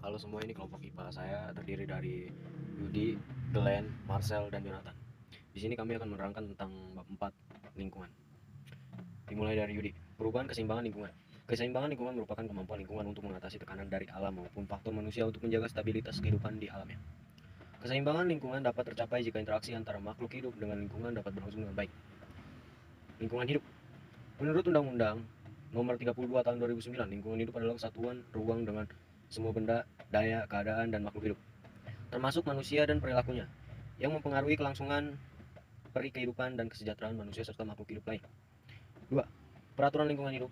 Halo semua, ini kelompok IPA. Saya terdiri dari Yudi, Glenn, Marcel, dan Jonathan. Di sini kami akan menerangkan tentang bab 4, lingkungan. Dimulai dari Yudi, perubahan keseimbangan lingkungan. Keseimbangan lingkungan merupakan kemampuan lingkungan untuk mengatasi tekanan dari alam maupun faktor manusia untuk menjaga stabilitas kehidupan di alamnya. Keseimbangan lingkungan dapat tercapai jika interaksi antara makhluk hidup dengan lingkungan dapat berlangsung dengan baik. Lingkungan hidup. Menurut Undang-Undang Nomor 32 Tahun 2009, lingkungan hidup adalah kesatuan ruang dengan semua benda, daya, keadaan, dan makhluk hidup, termasuk manusia dan perilakunya, yang mempengaruhi kelangsungan peri kehidupan dan kesejahteraan manusia serta makhluk hidup lain. 2. Peraturan lingkungan hidup.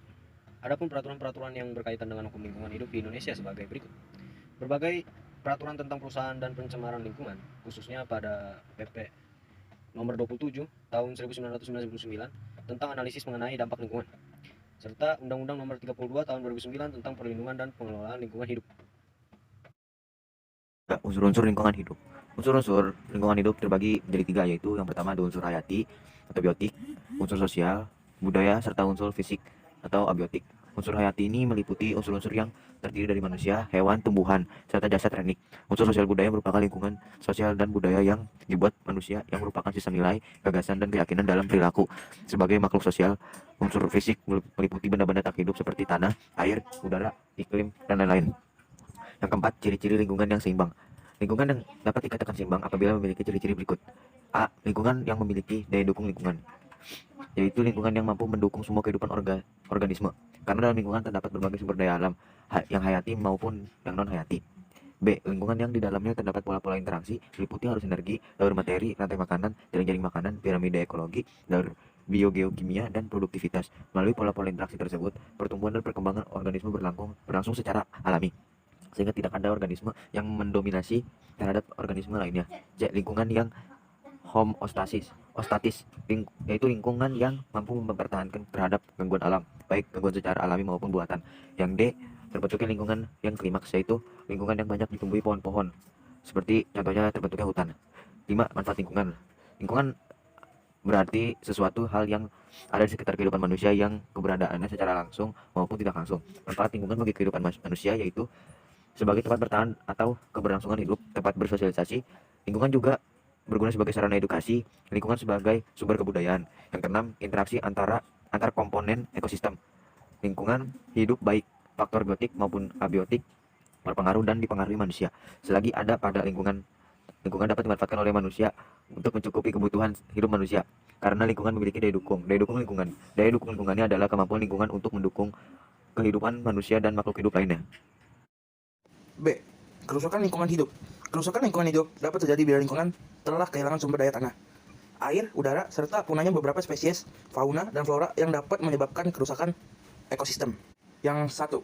Adapun peraturan-peraturan yang berkaitan dengan hukum lingkungan hidup di Indonesia sebagai berikut. Berbagai peraturan tentang perusahaan dan pencemaran lingkungan, khususnya pada PP Nomor 27 Tahun 1999 tentang analisis mengenai dampak lingkungan, serta Undang-Undang Nomor 32 Tahun 2009 tentang perlindungan dan pengelolaan lingkungan hidup. Unsur-unsur lingkungan hidup. Unsur-unsur lingkungan hidup terbagi menjadi tiga, yaitu yang pertama ada unsur hayati atau biotik, unsur sosial, budaya, serta unsur fisik atau abiotik. Unsur hayati ini meliputi unsur-unsur yang terdiri dari manusia, hewan, tumbuhan, serta jasad teknik. Unsur sosial budaya merupakan lingkungan sosial dan budaya yang dibuat manusia yang merupakan sistem nilai, gagasan, dan keyakinan dalam perilaku. Sebagai makhluk sosial, unsur fisik meliputi benda-benda tak hidup seperti tanah, air, udara, iklim, dan lain-lain. Yang keempat, ciri-ciri lingkungan yang seimbang. Lingkungan yang dapat dikatakan seimbang apabila memiliki ciri-ciri berikut. A. Lingkungan yang memiliki daya dukung lingkungan, yaitu lingkungan yang mampu mendukung semua kehidupan organisme. Karena dalam lingkungan terdapat berbagai sumber daya alam, yang hayati maupun yang non-hayati. B. Lingkungan yang di dalamnya terdapat pola-pola interaksi, meliputi arus energi, jalur materi, rantai makanan, jaring-jaring makanan, piramida ekologi, jalur biogeokimia, dan produktivitas. Melalui pola-pola interaksi tersebut, pertumbuhan dan perkembangan organisme berlangsung secara alami, sehingga tidak ada organisme yang mendominasi terhadap organisme lainnya. C. Lingkungan yang ostatis, yaitu lingkungan yang mampu mempertahankan terhadap gangguan alam, baik gangguan secara alami maupun buatan. Yang D. Terbentuknya lingkungan yang klimaks, yaitu lingkungan yang banyak ditumbuhi pohon-pohon, seperti contohnya terbentuknya hutan. 5. Manfaat lingkungan. Lingkungan berarti sesuatu hal yang ada di sekitar kehidupan manusia yang keberadaannya secara langsung maupun tidak langsung. Manfaat lingkungan bagi kehidupan manusia yaitu sebagai tempat bertahan atau keberlangsungan hidup, tempat bersosialisasi. Lingkungan juga berguna sebagai sarana edukasi, lingkungan sebagai sumber kebudayaan. Yang keenam, interaksi antar komponen ekosistem. Lingkungan hidup baik faktor biotik maupun abiotik berpengaruh dan dipengaruhi manusia. Selagi ada pada lingkungan dapat dimanfaatkan oleh manusia untuk mencukupi kebutuhan hidup manusia. Karena lingkungan memiliki daya dukung. Daya dukung lingkungannya adalah kemampuan lingkungan untuk mendukung kehidupan manusia dan makhluk hidup lainnya. B. Kerusakan lingkungan hidup. Kerusakan lingkungan hidup dapat terjadi bila lingkungan telah kehilangan sumber daya tanah, air, udara, serta punahnya beberapa spesies fauna dan flora yang dapat menyebabkan kerusakan ekosistem. Yang satu,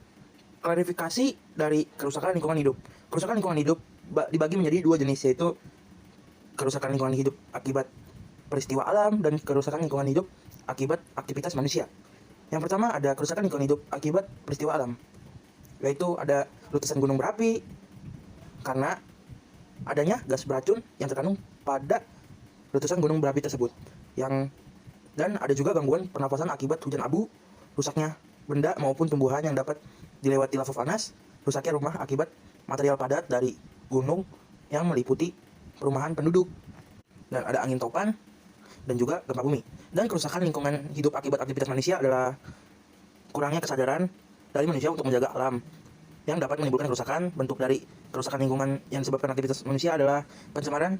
klarifikasi dari kerusakan lingkungan hidup. Kerusakan lingkungan hidup dibagi menjadi dua jenis, yaitu kerusakan lingkungan hidup akibat peristiwa alam dan kerusakan lingkungan hidup akibat aktivitas manusia. Yang pertama ada kerusakan lingkungan hidup akibat peristiwa alam, yaitu ada letusan gunung berapi karena adanya gas beracun yang terkandung pada letusan gunung berapi tersebut. Dan ada juga gangguan pernapasan akibat hujan abu, rusaknya benda maupun tumbuhan yang dapat dilewati lava panas, rusaknya rumah akibat material padat dari gunung yang meliputi perumahan penduduk, dan ada angin topan dan juga gempa bumi. Dan kerusakan lingkungan hidup akibat aktivitas manusia adalah kurangnya kesadaran dari manusia untuk menjaga alam, yang dapat menimbulkan kerusakan. Bentuk dari kerusakan lingkungan yang disebabkan aktivitas manusia adalah pencemaran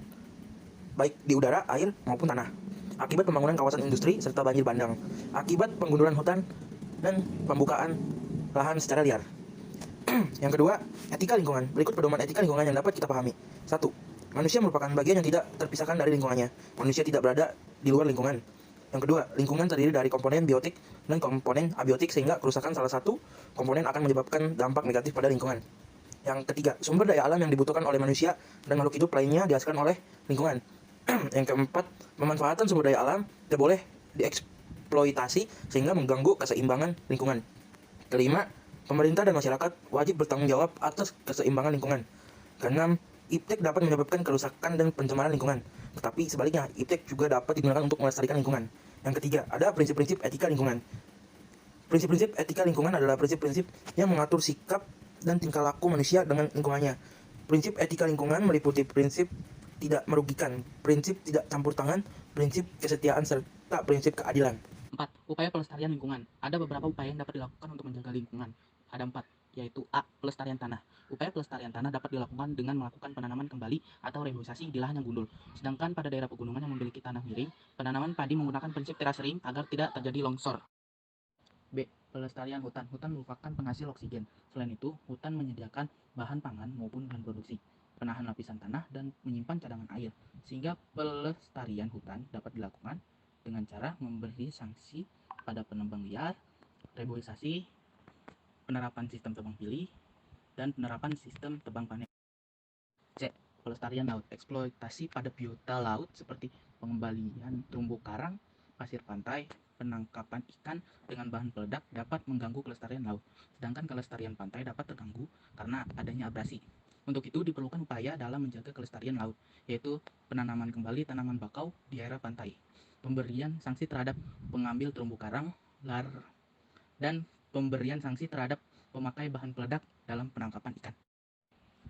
baik di udara, air, maupun tanah, akibat pembangunan kawasan industri serta banjir bandang, akibat penggundulan hutan dan pembukaan lahan secara liar. Yang kedua, etika lingkungan. Berikut pedoman etika lingkungan yang dapat kita pahami. 1. Manusia merupakan bagian yang tidak terpisahkan dari lingkungannya. Manusia tidak berada di luar lingkungan. Yang kedua, lingkungan terdiri dari komponen biotik dan komponen abiotik, sehingga kerusakan salah satu komponen akan menyebabkan dampak negatif pada lingkungan. Yang ketiga, sumber daya alam yang dibutuhkan oleh manusia dan makhluk hidup lainnya dihasilkan oleh lingkungan. Yang keempat, pemanfaatan sumber daya alam tidak boleh dieksploitasi sehingga mengganggu keseimbangan lingkungan. Kelima, pemerintah dan masyarakat wajib bertanggung jawab atas keseimbangan lingkungan. Keenam, iptek dapat menyebabkan kerusakan dan pencemaran lingkungan, tetapi sebaliknya, iptek juga dapat digunakan untuk melestarikan lingkungan. Yang ketiga, ada prinsip-prinsip etika lingkungan. Prinsip-prinsip etika lingkungan adalah prinsip-prinsip yang mengatur sikap dan tingkah laku manusia dengan lingkungannya. Prinsip etika lingkungan meliputi prinsip tidak merugikan, prinsip tidak campur tangan, prinsip kesetiaan, serta prinsip keadilan. 4. Upaya pelestarian lingkungan. Ada beberapa upaya yang dapat dilakukan untuk menjaga lingkungan. Ada 4, yaitu A. Pelestarian tanah. Upaya pelestarian tanah dapat dilakukan dengan melakukan penanaman kembali atau reboisasi di lahan yang gundul. Sedangkan pada daerah pegunungan yang memiliki tanah miring, penanaman padi menggunakan prinsip teras ring agar tidak terjadi longsor. B. Pelestarian hutan. Hutan merupakan penghasil oksigen. Selain itu, hutan menyediakan bahan pangan maupun bahan produksi, penahan lapisan tanah, dan menyimpan cadangan air. Sehingga pelestarian hutan dapat dilakukan dengan cara memberi sanksi pada penebang liar, reboisasi, penerapan sistem tebang pilih, dan penerapan sistem tebang panen. C. Pelestarian laut. Eksploitasi pada biota laut seperti pengembalian terumbu karang, pasir pantai, penangkapan ikan dengan bahan peledak dapat mengganggu kelestarian laut. Sedangkan kelestarian pantai dapat terganggu karena adanya abrasi. Untuk itu diperlukan upaya dalam menjaga kelestarian laut, yaitu penanaman kembali tanaman bakau di area pantai, pemberian sanksi terhadap pengambil terumbu karang, dan pemberian sanksi terhadap pemakai bahan peledak dalam penangkapan ikan.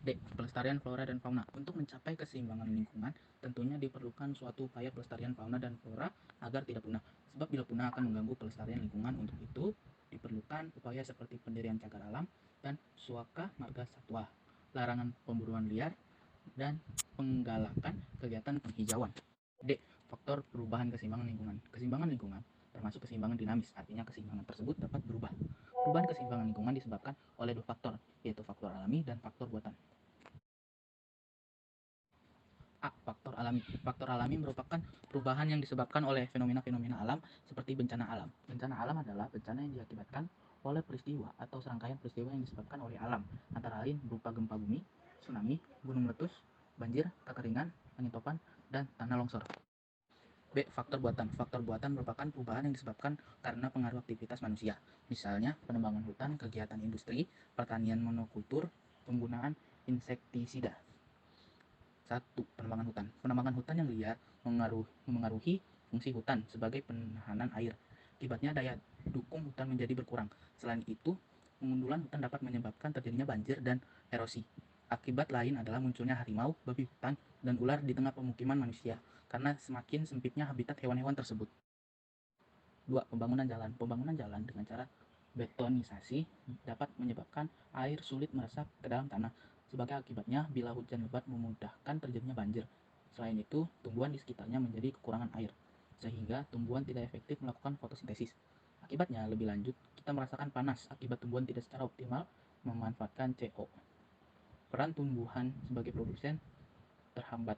D. Pelestarian flora dan fauna. Untuk mencapai keseimbangan lingkungan, tentunya diperlukan suatu upaya pelestarian fauna dan flora agar tidak punah. Sebab bila punah akan mengganggu pelestarian lingkungan. Untuk itu, diperlukan upaya seperti pendirian cagar alam dan suaka marga satwa, larangan pemburuan liar, dan penggalakan kegiatan penghijauan. D. Faktor perubahan keseimbangan lingkungan. Keseimbangan lingkungan termasuk keseimbangan dinamis, artinya keseimbangan tersebut dapat berubah. Perubahan keseimbangan lingkungan disebabkan oleh 2 faktor, yaitu faktor alami dan faktor buatan. A. Faktor alami. Faktor alami merupakan perubahan yang disebabkan oleh fenomena-fenomena alam seperti bencana alam. Bencana alam adalah bencana yang diakibatkan oleh peristiwa atau serangkaian peristiwa yang disebabkan oleh alam, antara lain berupa gempa bumi, tsunami, gunung meletus, banjir, kekeringan, angin topan, dan tanah longsor. B. Faktor buatan. Faktor buatan merupakan perubahan yang disebabkan karena pengaruh aktivitas manusia. Misalnya, penebangan hutan, kegiatan industri, pertanian monokultur, penggunaan insektisida. 1. Penebangan hutan. Penebangan hutan yang liar mengaruhi fungsi hutan sebagai penahanan air. Akibatnya daya dukung hutan menjadi berkurang. Selain itu, pengundulan hutan dapat menyebabkan terjadinya banjir dan erosi. Akibat lain adalah munculnya harimau, babi hutan, dan ular di tengah pemukiman manusia karena semakin sempitnya habitat hewan-hewan tersebut. 2. Pembangunan jalan. Pembangunan jalan dengan cara betonisasi dapat menyebabkan air sulit meresap ke dalam tanah. Sebagai akibatnya, bila hujan lebat memudahkan terjadinya banjir. Selain itu, tumbuhan di sekitarnya menjadi kekurangan air, sehingga tumbuhan tidak efektif melakukan fotosintesis. Akibatnya, lebih lanjut, kita merasakan panas akibat tumbuhan tidak secara optimal memanfaatkan CO. Peran tumbuhan sebagai produsen terhambat.